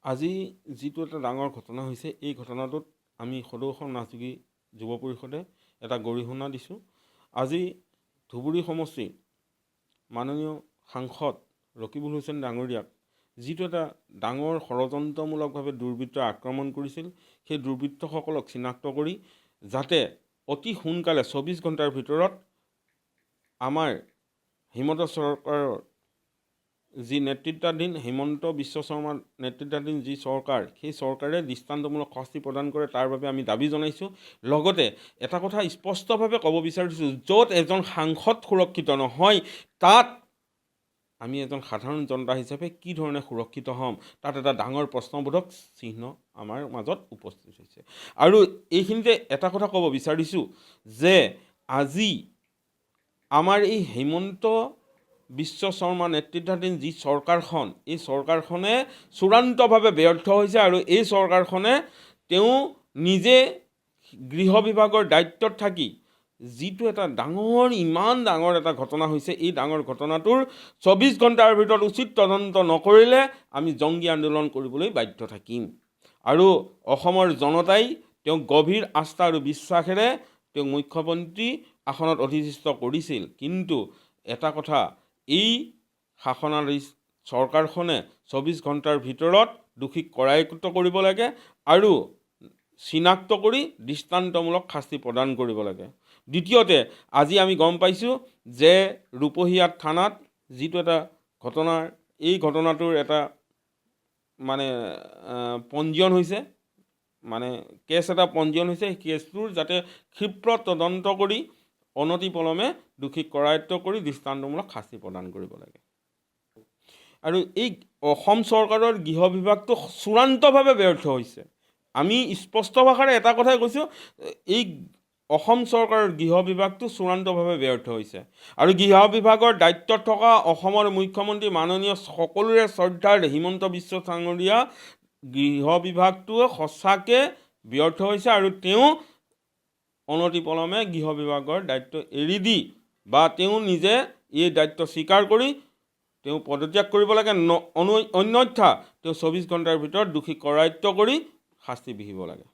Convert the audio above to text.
আজি যিটো এটা ডাঙৰ ঘটনা হৈছে, এই ঘটনাটোত আমি সদৌ অসম নাচযোগী যুৱ পৰিষদে এটা গৰিহণা দিছোঁ। আজি ধুবুৰী সমষ্টিৰ মাননীয় সাংসদ ৰকিবুল হুছেইন ডাঙৰীয়াক যিটো এটা ডাঙৰ ষড়যন্ত্ৰমূলকভাৱে দুৰ্বৃত্তই আক্ৰমণ কৰিছিল, সেই দুৰ্বৃত্তসকলক চিনাক্ত কৰি যাতে অতি সোনকালে 24 ঘণ্টাৰ ভিতৰত আমাৰ হিমন্ত চৰকাৰৰ যি নেতৃত্বাধীন হিমন্ত বিশ্ব শৰ্মাৰ নেতৃত্বাধীন যি চৰকাৰ, সেই চৰকাৰে দৃষ্টান্তমূলক শাস্তি প্ৰদান কৰে, তাৰ বাবে আমি দাবী জনাইছোঁ। লগতে এটা কথা স্পষ্টভাৱে ক'ব বিচাৰিছোঁ, য'ত এজন সাংসদ সুৰক্ষিত নহয়, তাত আমি এজন সাধাৰণ জনতা হিচাপে কি ধৰণে সুৰক্ষিত হ'ম, তাত এটা ডাঙৰ প্ৰশ্নবোধক চিহ্ন আমাৰ মাজত উপস্থিত হৈছে। আৰু এইখিনিতে এটা কথা ক'ব বিচাৰিছোঁ যে আজি আমাৰ এই হিমন্ত বিশ্ব শৰ্মা নেতৃত্বাধীন যি চৰকাৰখন, এই চৰকাৰখনে চূড়ান্তভাৱে ব্যৰ্থ হৈছে। আৰু এই চৰকাৰখনে তেওঁ নিজে গৃহ বিভাগৰ দায়িত্বত থাকি যিটো এটা ইমান ডাঙৰ এটা ঘটনা হৈছে, এই ডাঙৰ ঘটনাটোৰ 24 ঘণ্টাৰ ভিতৰত উচিত তদন্ত নকৰিলে আমি জংগী আন্দোলন কৰিবলৈ বাধ্য থাকিম। আৰু অসমৰ জনতাই তেওঁক গভীৰ আস্থা আৰু বিশ্বাসেৰে তেওঁক মুখ্যমন্ত্ৰী আসনত অধিষ্ঠিত কৰিছিল। কিন্তু এটা কথা, এই শাসনাধীন চৰকাৰখনে 24 ঘণ্টাৰ ভিতৰত দোষীক কৰায়ত্ব কৰিব লাগে আৰু চিনাক্ত কৰি দৃষ্টান্তমূলক শাস্তি প্ৰদান কৰিব লাগে। দ্বিতীয়তে, আজি আমি গম পাইছোঁ যে ৰূপহীয়াত থানাত যিটো এটা ঘটনাৰ, এই ঘটনাটোৰ এটা পঞ্জীয়ন হৈছে, কেছ এটা পঞ্জীয়ন হৈছে। সেই কেছটোৰ যাতে ক্ষীপ্ৰ তদন্ত কৰি অনতিপলমে দোষীক কৰায়ত্ব কৰি দৃষ্টান্তমূলক শাস্তি প্ৰদান কৰিব লাগে। আৰু এই অসম চৰকাৰৰ গৃহ বিভাগটো চূড়ান্তভাৱে ব্যৰ্থ হৈছে। আমি স্পষ্ট ভাষাৰে এটা কথাই কৈছোঁ, এই অসম চৰকাৰৰ গৃহ বিভাগটো চূড়ান্তভাৱে ব্যৰ্থ হৈছে। আৰু গৃহ বিভাগৰ দায়িত্বত থকা অসমৰ মুখ্যমন্ত্ৰী মাননীয় সকলোৰে শ্ৰদ্ধাৰ হিমন্ত বিশ্ব ডাঙৰীয়া, গৃহ বিভাগটোৱে সঁচাকৈ ব্যৰ্থ হৈছে। আৰু তেওঁ অনতিপলমে গৃহ বিভাগৰ দায়িত্ব এৰি দি বা তেওঁ নিজে এই দায়িত্ব স্বীকাৰ কৰি তেওঁ পদত্যাগ কৰিব লাগে। অন্যথা তেওঁ 24 ঘণ্টাৰ ভিতৰত দোষী কৰায়ত্ব কৰি শাস্তি বিহিব লাগে।